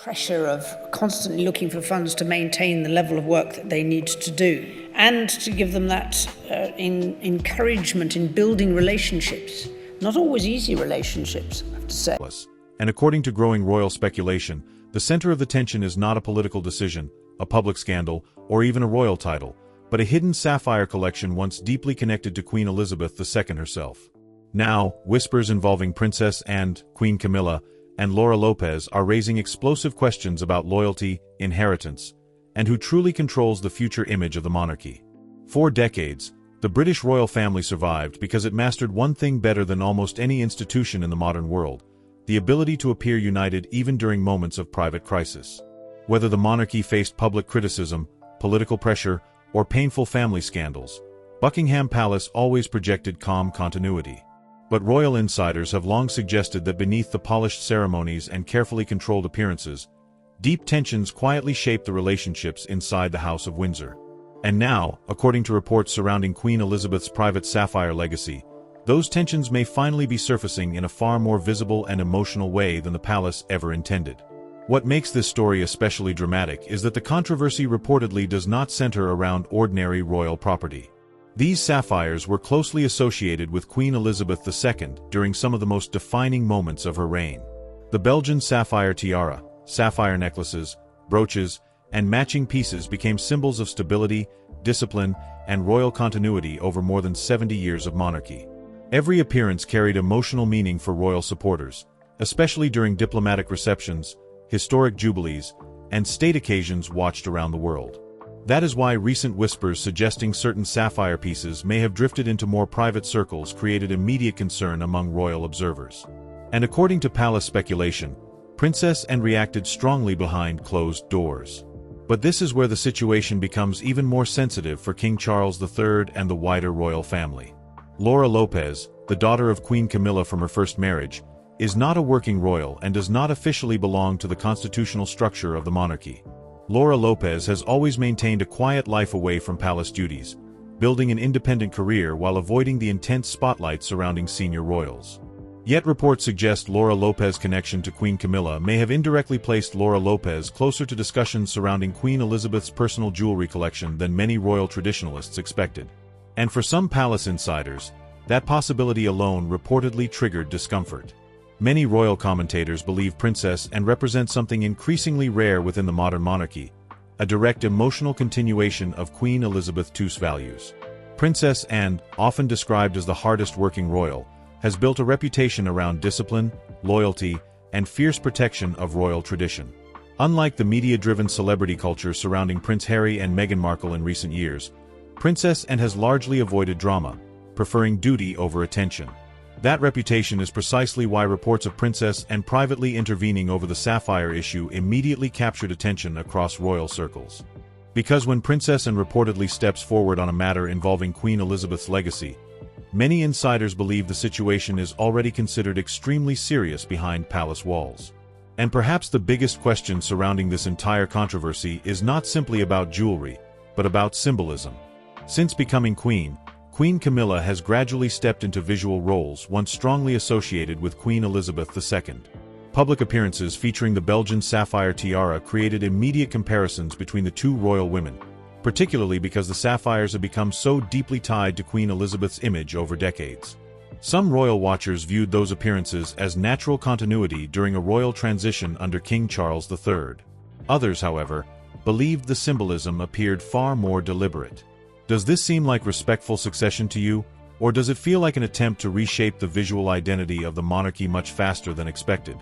pressure of constantly looking for funds to maintain the level of work that they need to do, and to give them that encouragement in building relationships. Not always easy relationships, I have to say. And according to growing royal speculation, the center of the tension is not a political decision, a public scandal, or even a royal title, but a hidden sapphire collection once deeply connected to Queen Elizabeth II herself. Now, whispers involving Princess and Queen Camilla and Laura Lopez are raising explosive questions about loyalty, inheritance, and who truly controls the future image of the monarchy. For decades, the British royal family survived because it mastered one thing better than almost any institution in the modern world: the ability to appear united even during moments of private crisis. Whether the monarchy faced public criticism, political pressure, or painful family scandals, Buckingham Palace always projected calm continuity. But royal insiders have long suggested that beneath the polished ceremonies and carefully controlled appearances, deep tensions quietly shape the relationships inside the House of Windsor. And now, according to reports surrounding Queen Elizabeth's private sapphire legacy, those tensions may finally be surfacing in a far more visible and emotional way than the palace ever intended. What makes this story especially dramatic is that the controversy reportedly does not center around ordinary royal property. These sapphires were closely associated with Queen Elizabeth II during some of the most defining moments of her reign. The Belgian sapphire tiara, sapphire necklaces, brooches, and matching pieces became symbols of stability, discipline, and royal continuity over more than 70 years of monarchy. Every appearance carried emotional meaning for royal supporters, especially during diplomatic receptions, historic jubilees, and state occasions watched around the world. That is why recent whispers suggesting certain sapphire pieces may have drifted into more private circles created immediate concern among royal observers. And according to palace speculation, Princess Anne reacted strongly behind closed doors. But this is where the situation becomes even more sensitive for King Charles III and the wider royal family. Laura Lopez, the daughter of Queen Camilla from her first marriage, is not a working royal and does not officially belong to the constitutional structure of the monarchy. Laura Lopez has always maintained a quiet life away from palace duties, building an independent career while avoiding the intense spotlight surrounding senior royals. Yet reports suggest Laura Lopez's connection to Queen Camilla may have indirectly placed Laura Lopez closer to discussions surrounding Queen Elizabeth's personal jewelry collection than many royal traditionalists expected. And for some palace insiders, that possibility alone reportedly triggered discomfort. Many royal commentators believe Princess Anne represents something increasingly rare within the modern monarchy, a direct emotional continuation of Queen Elizabeth II's values. Princess Anne, often described as the hardest working royal, has built a reputation around discipline, loyalty, and fierce protection of royal tradition. Unlike the media-driven celebrity culture surrounding Prince Harry and Meghan Markle in recent years, Princess Anne has largely avoided drama, preferring duty over attention. That reputation is precisely why reports of Princess Anne privately intervening over the sapphire issue immediately captured attention across royal circles. Because when Princess Anne reportedly steps forward on a matter involving Queen Elizabeth's legacy, many insiders believe the situation is already considered extremely serious behind palace walls. And perhaps the biggest question surrounding this entire controversy is not simply about jewelry, but about symbolism. Since becoming queen, Queen Camilla has gradually stepped into visual roles once strongly associated with Queen Elizabeth II. Public appearances featuring the Belgian sapphire tiara created immediate comparisons between the two royal women, particularly because the sapphires have become so deeply tied to Queen Elizabeth's image over decades. Some royal watchers viewed those appearances as natural continuity during a royal transition under King Charles III. Others, however, believed the symbolism appeared far more deliberate. Does this seem like respectful succession to you, or does it feel like an attempt to reshape the visual identity of the monarchy much faster than expected?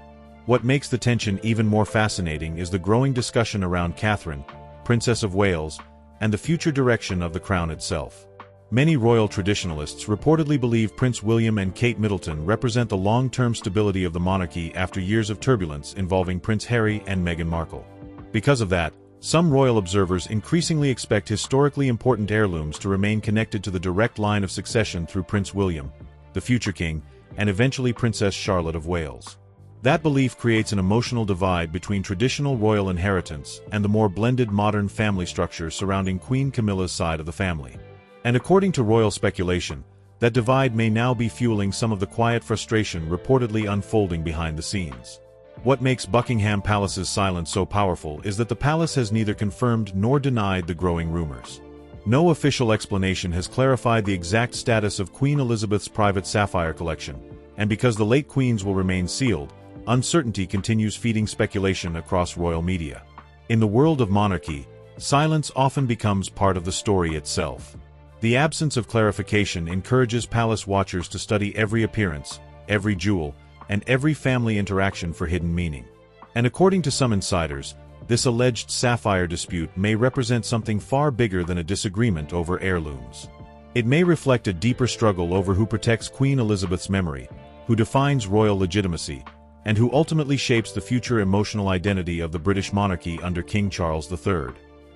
What makes the tension even more fascinating is the growing discussion around Catherine, Princess of Wales, and the future direction of the crown itself. Many royal traditionalists reportedly believe Prince William and Kate Middleton represent the long-term stability of the monarchy after years of turbulence involving Prince Harry and Meghan Markle. Because of that, some royal observers increasingly expect historically important heirlooms to remain connected to the direct line of succession through Prince William, the future king, and eventually Princess Charlotte of Wales. That belief creates an emotional divide between traditional royal inheritance and the more blended modern family structure surrounding Queen Camilla's side of the family. And according to royal speculation, that divide may now be fueling some of the quiet frustration reportedly unfolding behind the scenes. What makes Buckingham Palace's silence so powerful is that the palace has neither confirmed nor denied the growing rumors. No official explanation has clarified the exact status of Queen Elizabeth's private sapphire collection, and because the late queens will remain sealed, uncertainty continues feeding speculation across royal media. In the world of monarchy, silence often becomes part of the story itself. The absence of clarification encourages palace watchers to study every appearance, every jewel, and every family interaction for hidden meaning. And according to some insiders, this alleged sapphire dispute may represent something far bigger than a disagreement over heirlooms. It may reflect a deeper struggle over who protects Queen Elizabeth's memory, who defines royal legitimacy, and who ultimately shapes the future emotional identity of the British monarchy under King Charles III.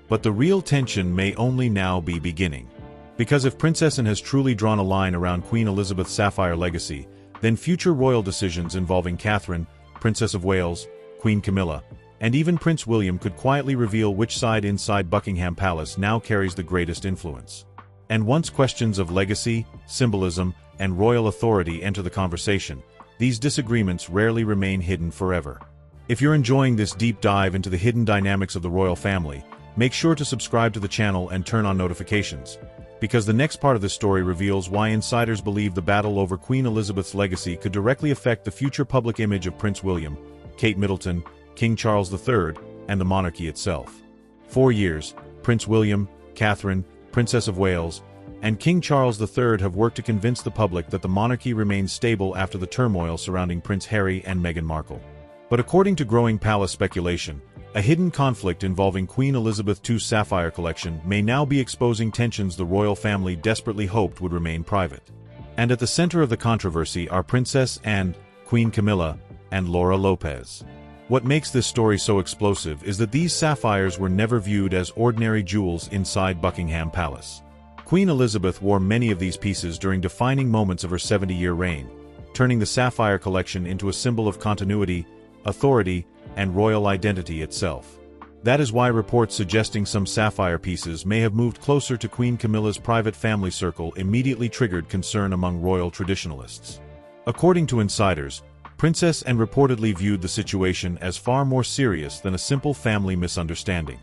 But the real tension may only now be beginning. Because if Princess Anne has truly drawn a line around Queen Elizabeth's sapphire legacy, then future royal decisions involving Catherine, Princess of Wales, Queen Camilla, and even Prince William could quietly reveal which side inside Buckingham Palace now carries the greatest influence. And once questions of legacy, symbolism, and royal authority enter the conversation, these disagreements rarely remain hidden forever. If you're enjoying this deep dive into the hidden dynamics of the royal family, make sure to subscribe to the channel and turn on notifications, because the next part of this story reveals why insiders believe the battle over Queen Elizabeth's legacy could directly affect the future public image of Prince William, Kate Middleton, King Charles III, and the monarchy itself. For years, Prince William, Catherine, Princess of Wales, and King Charles III have worked to convince the public that the monarchy remains stable after the turmoil surrounding Prince Harry and Meghan Markle. But according to growing palace speculation, a hidden conflict involving Queen Elizabeth II's sapphire collection may now be exposing tensions the royal family desperately hoped would remain private. And at the center of the controversy are Princess Anne, Queen Camilla, and Laura Lopez. What makes this story so explosive is that these sapphires were never viewed as ordinary jewels inside Buckingham Palace. Queen Elizabeth wore many of these pieces during defining moments of her 70-year reign, turning the sapphire collection into a symbol of continuity, authority, and royal identity itself. That is why reports suggesting some sapphire pieces may have moved closer to Queen Camilla's private family circle immediately triggered concern among royal traditionalists. According to insiders, Princess Anne reportedly viewed the situation as far more serious than a simple family misunderstanding.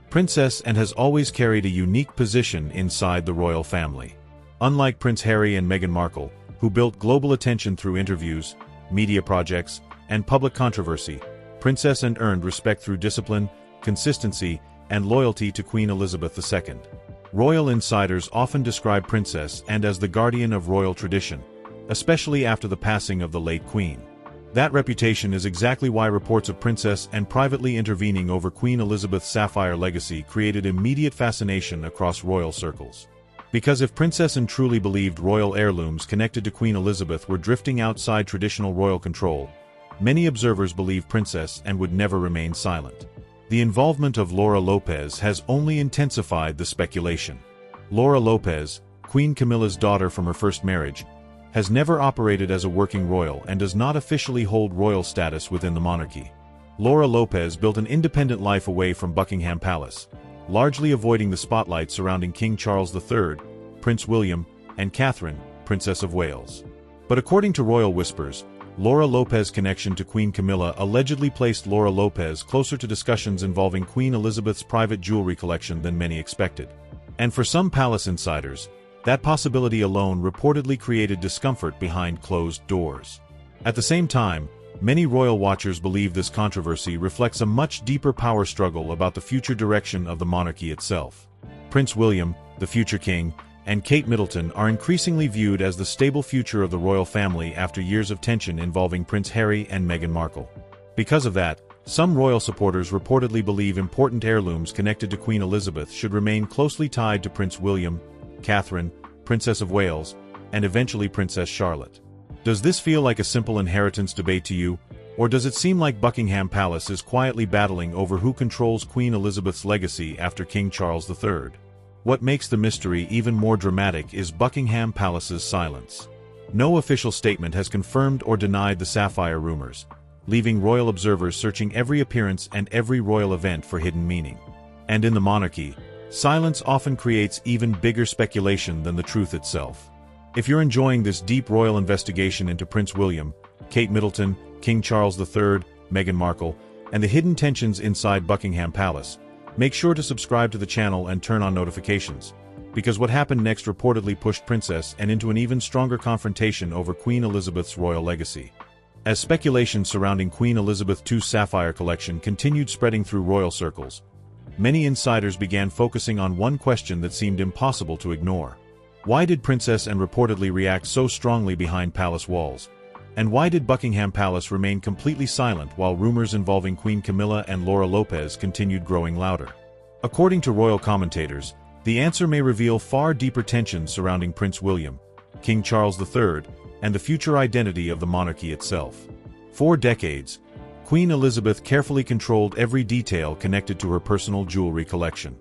Princess Anne has always carried a unique position inside the royal family. Unlike Prince Harry and Meghan Markle, who built global attention through interviews, media projects, and public controversy, Princess Anne earned respect through discipline, consistency, and loyalty to Queen Elizabeth II. Royal insiders often describe Princess Anne as the guardian of royal tradition, especially after the passing of the late Queen. That reputation is exactly why reports of Princess Anne privately intervening over Queen Elizabeth's sapphire legacy created immediate fascination across royal circles. Because if Princess Anne truly believed royal heirlooms connected to Queen Elizabeth were drifting outside traditional royal control, many observers believe Princess Anne would never remain silent. The involvement of Laura Lopez has only intensified the speculation. Laura Lopez, Queen Camilla's daughter from her first marriage, has never operated as a working royal and does not officially hold royal status within the monarchy. Laura Lopez built an independent life away from Buckingham Palace, largely avoiding the spotlight surrounding King Charles III, Prince William, and Catherine, Princess of Wales. But according to royal whispers, Laura Lopez's connection to Queen Camilla allegedly placed Laura Lopez closer to discussions involving Queen Elizabeth's private jewelry collection than many expected. And for some palace insiders, that possibility alone reportedly created discomfort behind closed doors. At the same time, many royal watchers believe this controversy reflects a much deeper power struggle about the future direction of the monarchy itself. Prince William, the future king, and Kate Middleton are increasingly viewed as the stable future of the royal family after years of tension involving Prince Harry and Meghan Markle. Because of that, some royal supporters reportedly believe important heirlooms connected to Queen Elizabeth should remain closely tied to Prince William, Catherine, Princess of Wales, and eventually Princess Charlotte. Does this feel like a simple inheritance debate to you, or does it seem like Buckingham Palace is quietly battling over who controls Queen Elizabeth's legacy after King Charles III? What makes the mystery even more dramatic is Buckingham Palace's silence. No official statement has confirmed or denied the sapphire rumors, leaving royal observers searching every appearance and every royal event for hidden meaning. And in the monarchy, silence often creates even bigger speculation than the truth itself. If you're enjoying this deep royal investigation into Prince William, Kate Middleton, King Charles III, Meghan Markle, and the hidden tensions inside Buckingham Palace, make sure to subscribe to the channel and turn on notifications, because what happened next reportedly pushed Princess Anne into an even stronger confrontation over Queen Elizabeth's royal legacy. As speculation surrounding Queen Elizabeth II's Sapphire collection continued spreading through royal circles, many insiders began focusing on one question that seemed impossible to ignore. Why did Princess Anne reportedly react so strongly behind palace walls? And why did Buckingham Palace remain completely silent while rumors involving Queen Camilla and Laura Lopez continued growing louder? According to royal commentators, the answer may reveal far deeper tensions surrounding Prince William, King Charles III, and the future identity of the monarchy itself. For decades, Queen Elizabeth carefully controlled every detail connected to her personal jewelry collection.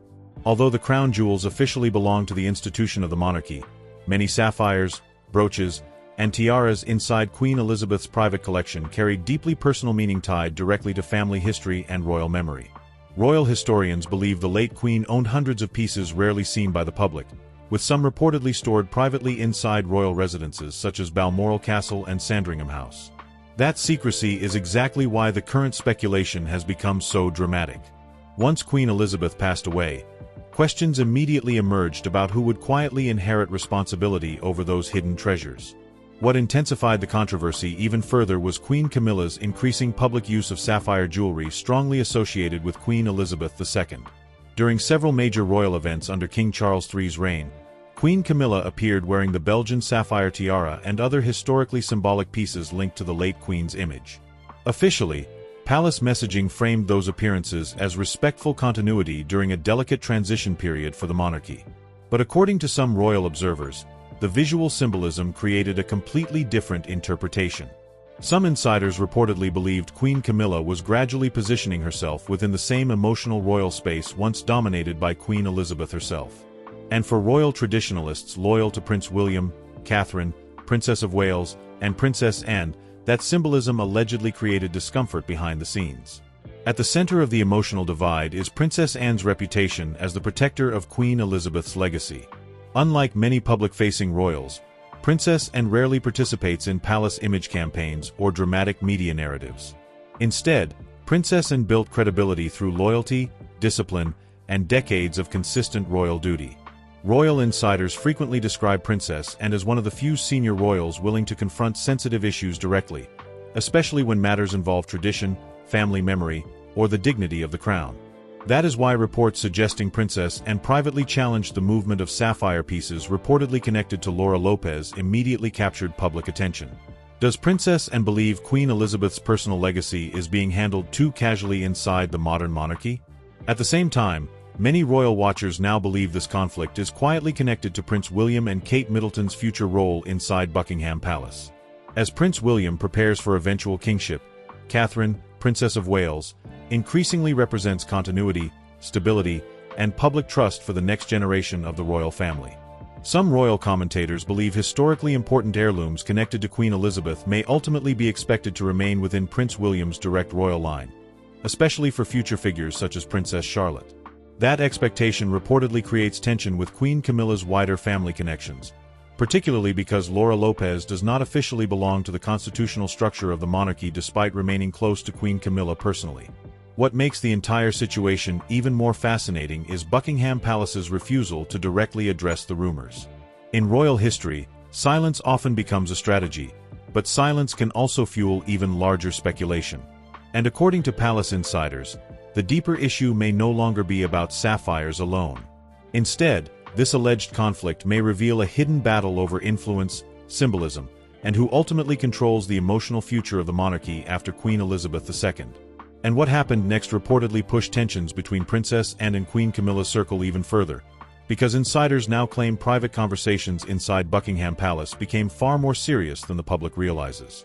Although the crown jewels officially belong to the institution of the monarchy, many sapphires, brooches, and tiaras inside Queen Elizabeth's private collection carried deeply personal meaning tied directly to family history and royal memory. Royal historians believe the late Queen owned hundreds of pieces rarely seen by the public, with some reportedly stored privately inside royal residences such as Balmoral Castle and Sandringham House. That secrecy is exactly why the current speculation has become so dramatic. Once Queen Elizabeth passed away, questions immediately emerged about who would quietly inherit responsibility over those hidden treasures. What intensified the controversy even further was Queen Camilla's increasing public use of sapphire jewelry strongly associated with Queen Elizabeth II. During several major royal events under King Charles III's reign, Queen Camilla appeared wearing the Belgian sapphire tiara and other historically symbolic pieces linked to the late Queen's image. Officially, palace messaging framed those appearances as respectful continuity during a delicate transition period for the monarchy. But according to some royal observers, the visual symbolism created a completely different interpretation. Some insiders reportedly believed Queen Camilla was gradually positioning herself within the same emotional royal space once dominated by Queen Elizabeth herself. And for royal traditionalists loyal to Prince William, Catherine, Princess of Wales, and Princess Anne, that symbolism allegedly created discomfort behind the scenes. At the center of the emotional divide is Princess Anne's reputation as the protector of Queen Elizabeth's legacy. Unlike many public-facing royals, Princess Anne rarely participates in palace image campaigns or dramatic media narratives. Instead, Princess Anne built credibility through loyalty, discipline, and decades of consistent royal duty. Royal insiders frequently describe Princess Anne as one of the few senior royals willing to confront sensitive issues directly, especially when matters involve tradition, family memory, or the dignity of the crown. That is why reports suggesting Princess Anne privately challenged the movement of sapphire pieces reportedly connected to Laura Lopez immediately captured public attention. Does Princess Anne believe Queen Elizabeth's personal legacy is being handled too casually inside the modern monarchy? At the same time, many royal watchers now believe this conflict is quietly connected to Prince William and Kate Middleton's future role inside Buckingham Palace. As Prince William prepares for eventual kingship, Catherine, Princess of Wales, increasingly represents continuity, stability, and public trust for the next generation of the royal family. Some royal commentators believe historically important heirlooms connected to Queen Elizabeth may ultimately be expected to remain within Prince William's direct royal line, especially for future figures such as Princess Charlotte. That expectation reportedly creates tension with Queen Camilla's wider family connections, particularly because Laura Lopez does not officially belong to the constitutional structure of the monarchy despite remaining close to Queen Camilla personally. What makes the entire situation even more fascinating is Buckingham Palace's refusal to directly address the rumors. In royal history, silence often becomes a strategy, but silence can also fuel even larger speculation. And according to palace insiders, the deeper issue may no longer be about sapphires alone. Instead, this alleged conflict may reveal a hidden battle over influence, symbolism, and who ultimately controls the emotional future of the monarchy after Queen Elizabeth II. And what happened next reportedly pushed tensions between Princess Anne and Queen Camilla's circle even further, because insiders now claim private conversations inside Buckingham Palace became far more serious than the public realizes.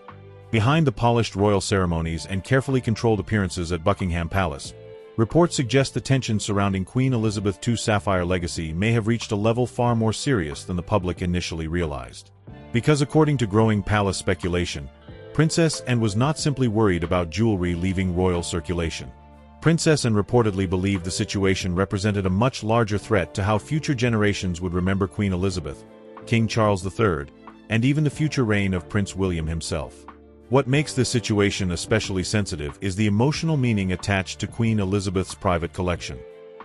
Behind the polished royal ceremonies and carefully controlled appearances at Buckingham Palace, reports suggest the tension surrounding Queen Elizabeth II's sapphire legacy may have reached a level far more serious than the public initially realized. Because according to growing palace speculation, Princess Anne was not simply worried about jewelry leaving royal circulation. Princess Anne reportedly believed the situation represented a much larger threat to how future generations would remember Queen Elizabeth, King Charles III, and even the future reign of Prince William himself. What makes this situation especially sensitive is the emotional meaning attached to Queen Elizabeth's private collection.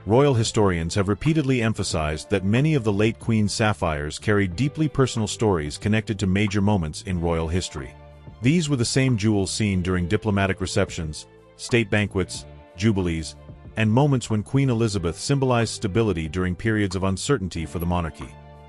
Royal historians have repeatedly emphasized that many of the late Queen's sapphires carried deeply personal stories connected to major moments in royal history. These were the same jewels seen during diplomatic receptions, state banquets, jubilees, and moments when Queen Elizabeth symbolized stability during periods of uncertainty for the monarchy.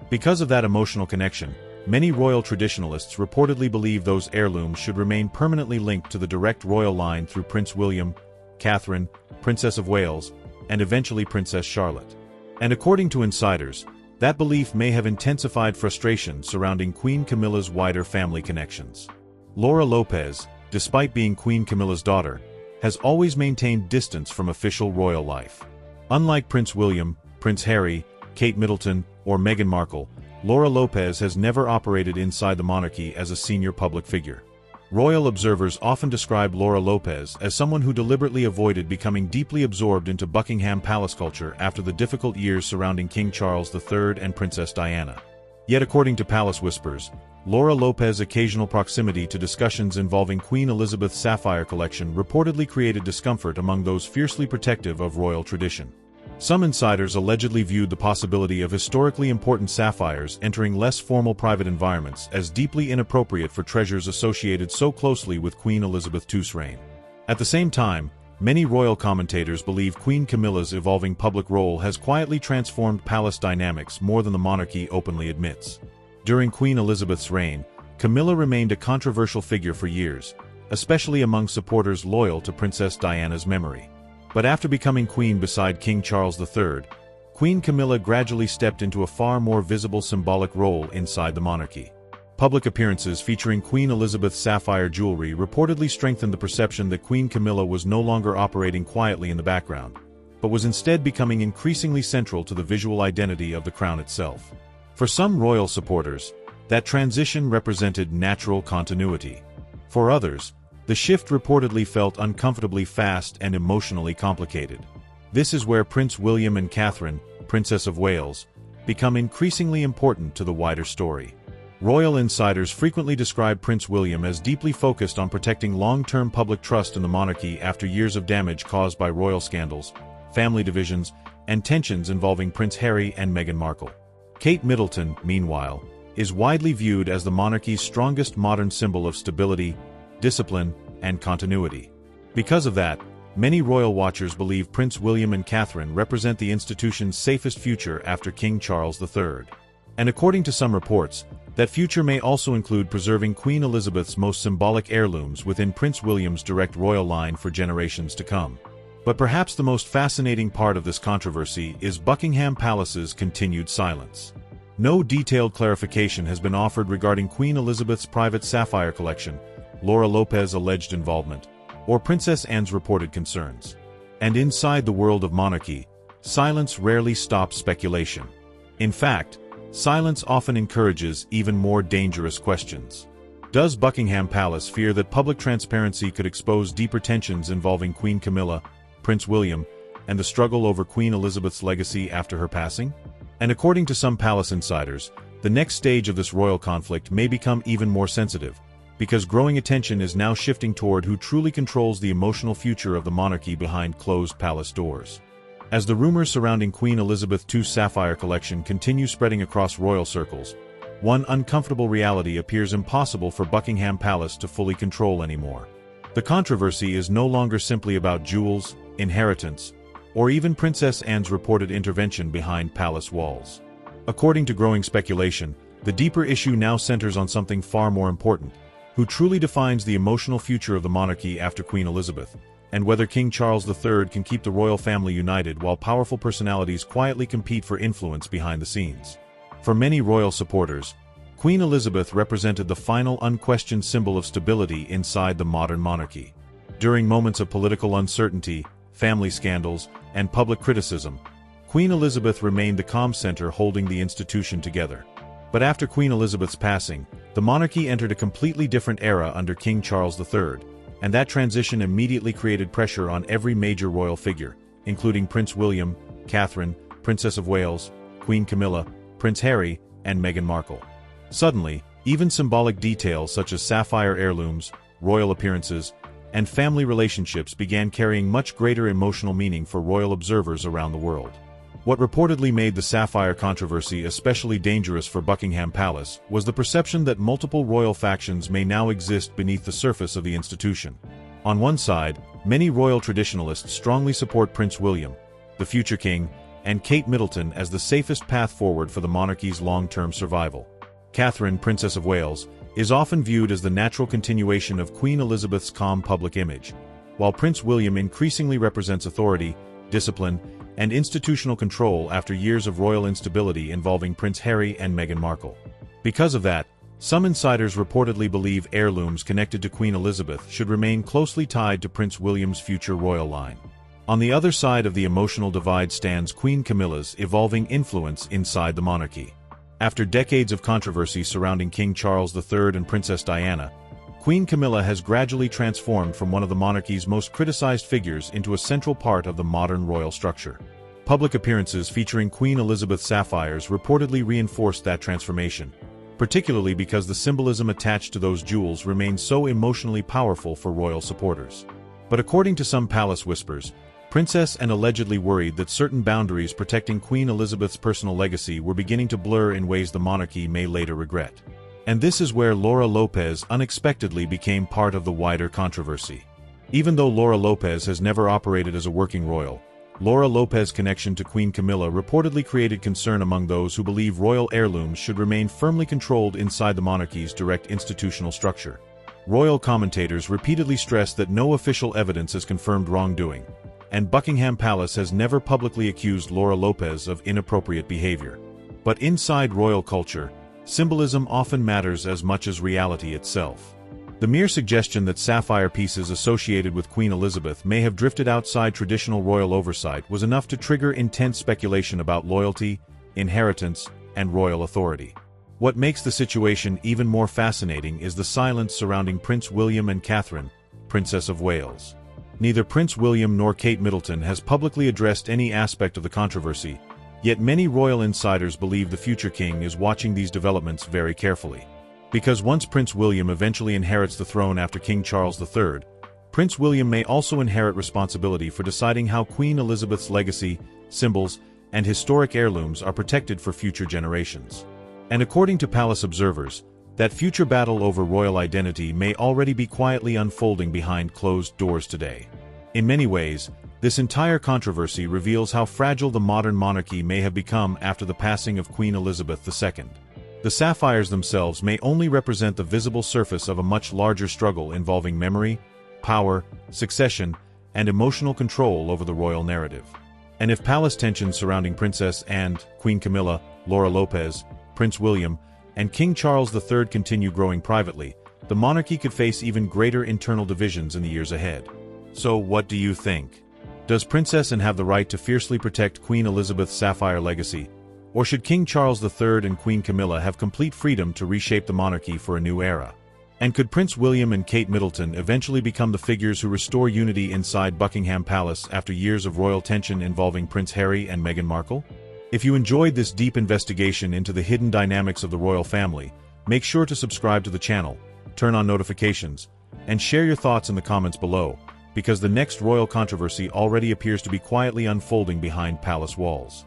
Because of that emotional connection, many royal traditionalists reportedly believe those heirlooms should remain permanently linked to the direct royal line through Prince William, Catherine, Princess of Wales, and eventually Princess Charlotte. And according to insiders, that belief may have intensified frustration surrounding Queen Camilla's wider family connections. Laura Lopez, despite being Queen Camilla's daughter, has always maintained distance from official royal life. Unlike Prince William, Prince Harry, Kate Middleton, or Meghan Markle, Laura Lopez has never operated inside the monarchy as a senior public figure. Royal observers often describe Laura Lopez as someone who deliberately avoided becoming deeply absorbed into Buckingham Palace culture after the difficult years surrounding King Charles III and Princess Diana. Yet according to Palace Whispers, Laura Lopez's occasional proximity to discussions involving Queen Elizabeth's sapphire collection reportedly created discomfort among those fiercely protective of royal tradition. Some insiders allegedly viewed the possibility of historically important sapphires entering less formal private environments as deeply inappropriate for treasures associated so closely with Queen Elizabeth II's reign. At the same time, many royal commentators believe Queen Camilla's evolving public role has quietly transformed palace dynamics more than the monarchy openly admits. During Queen Elizabeth's reign, Camilla remained a controversial figure for years, especially among supporters loyal to Princess Diana's memory. But after becoming queen beside King Charles III, Queen Camilla gradually stepped into a far more visible symbolic role inside the monarchy. Public appearances featuring Queen Elizabeth's sapphire jewelry reportedly strengthened the perception that Queen Camilla was no longer operating quietly in the background, but was instead becoming increasingly central to the visual identity of the crown itself. For some royal supporters, that transition represented natural continuity. For others, the shift reportedly felt uncomfortably fast and emotionally complicated. This is where Prince William and Catherine, Princess of Wales, become increasingly important to the wider story. Royal insiders frequently describe Prince William as deeply focused on protecting long-term public trust in the monarchy after years of damage caused by royal scandals, family divisions, and tensions involving Prince Harry and Meghan Markle. Kate Middleton, meanwhile, is widely viewed as the monarchy's strongest modern symbol of stability, discipline, and continuity. Because of that, many royal watchers believe Prince William and Catherine represent the institution's safest future after King Charles III. And according to some reports, that future may also include preserving Queen Elizabeth's most symbolic heirlooms within Prince William's direct royal line for generations to come. But perhaps the most fascinating part of this controversy is Buckingham Palace's continued silence. No detailed clarification has been offered regarding Queen Elizabeth's private sapphire collection, Laura Lopez's alleged involvement, or Princess Anne's reported concerns. And inside the world of monarchy, silence rarely stops speculation. In fact, silence often encourages even more dangerous questions. Does Buckingham Palace fear that public transparency could expose deeper tensions involving Queen Camilla, Prince William, and the struggle over Queen Elizabeth's legacy after her passing? And according to some palace insiders, the next stage of this royal conflict may become even more sensitive, because growing attention is now shifting toward who truly controls the emotional future of the monarchy behind closed palace doors. As the rumors surrounding Queen Elizabeth II's sapphire collection continue spreading across royal circles, one uncomfortable reality appears impossible for Buckingham Palace to fully control anymore. The controversy is no longer simply about jewels, inheritance, or even Princess Anne's reported intervention behind palace walls. According to growing speculation, the deeper issue now centers on something far more important: who truly defines the emotional future of the monarchy after Queen Elizabeth, and whether King Charles III can keep the royal family united while powerful personalities quietly compete for influence behind the scenes. For many royal supporters, Queen Elizabeth represented the final unquestioned symbol of stability inside the modern monarchy. During moments of political uncertainty, family scandals, and public criticism, Queen Elizabeth remained the calm center holding the institution together. But after Queen Elizabeth's passing, the monarchy entered a completely different era under King Charles III, and that transition immediately created pressure on every major royal figure, including Prince William, Catherine, Princess of Wales, Queen Camilla, Prince Harry, and Meghan Markle. Suddenly, even symbolic details such as sapphire heirlooms, royal appearances, and family relationships began carrying much greater emotional meaning for royal observers around the world. What reportedly made the Sapphire controversy especially dangerous for Buckingham Palace was the perception that multiple royal factions may now exist beneath the surface of the institution. On one side, many royal traditionalists strongly support Prince William, the future king, and Kate Middleton as the safest path forward for the monarchy's long-term survival. Catherine, Princess of Wales, is often viewed as the natural continuation of Queen Elizabeth's calm public image, while Prince William increasingly represents authority, discipline, and institutional control after years of royal instability involving Prince Harry and Meghan Markle. Because of that, some insiders reportedly believe heirlooms connected to Queen Elizabeth should remain closely tied to Prince William's future royal line. On the other side of the emotional divide stands Queen Camilla's evolving influence inside the monarchy. After decades of controversy surrounding King Charles III and Princess Diana, Queen Camilla has gradually transformed from one of the monarchy's most criticized figures into a central part of the modern royal structure. Public appearances featuring Queen Elizabeth's sapphires reportedly reinforced that transformation, particularly because the symbolism attached to those jewels remains so emotionally powerful for royal supporters. But according to some palace whispers, Princess and allegedly worried that certain boundaries protecting Queen Elizabeth's personal legacy were beginning to blur in ways the monarchy may later regret. And this is where Laura Lopez unexpectedly became part of the wider controversy. Even though Laura Lopez has never operated as a working royal, Laura Lopez's connection to Queen Camilla reportedly created concern among those who believe royal heirlooms should remain firmly controlled inside the monarchy's direct institutional structure. Royal commentators repeatedly stress that no official evidence has confirmed wrongdoing, and Buckingham Palace has never publicly accused Laura Lopez of inappropriate behavior. But inside royal culture, symbolism often matters as much as reality itself. The mere suggestion that sapphire pieces associated with Queen Elizabeth may have drifted outside traditional royal oversight was enough to trigger intense speculation about loyalty, inheritance, and royal authority. What makes the situation even more fascinating is the silence surrounding Prince William and Catherine, Princess of Wales. Neither Prince William nor Kate Middleton has publicly addressed any aspect of the controversy, yet many royal insiders believe the future king is watching these developments very carefully. Because once Prince William eventually inherits the throne after King Charles III, Prince William may also inherit responsibility for deciding how Queen Elizabeth's legacy, symbols, and historic heirlooms are protected for future generations. And according to palace observers, that future battle over royal identity may already be quietly unfolding behind closed doors today. In many ways, this entire controversy reveals how fragile the modern monarchy may have become after the passing of Queen Elizabeth II. The sapphires themselves may only represent the visible surface of a much larger struggle involving memory, power, succession, and emotional control over the royal narrative. And if palace tensions surrounding Princess and Queen Camilla, Laura Lopez, Prince William, and King Charles III continue growing privately, the monarchy could face even greater internal divisions in the years ahead. So what do you think? Does Princess Anne have the right to fiercely protect Queen Elizabeth's sapphire legacy? Or should King Charles III and Queen Camilla have complete freedom to reshape the monarchy for a new era? And could Prince William and Kate Middleton eventually become the figures who restore unity inside Buckingham Palace after years of royal tension involving Prince Harry and Meghan Markle? If you enjoyed this deep investigation into the hidden dynamics of the royal family, make sure to subscribe to the channel, turn on notifications, and share your thoughts in the comments below, because the next royal controversy already appears to be quietly unfolding behind palace walls.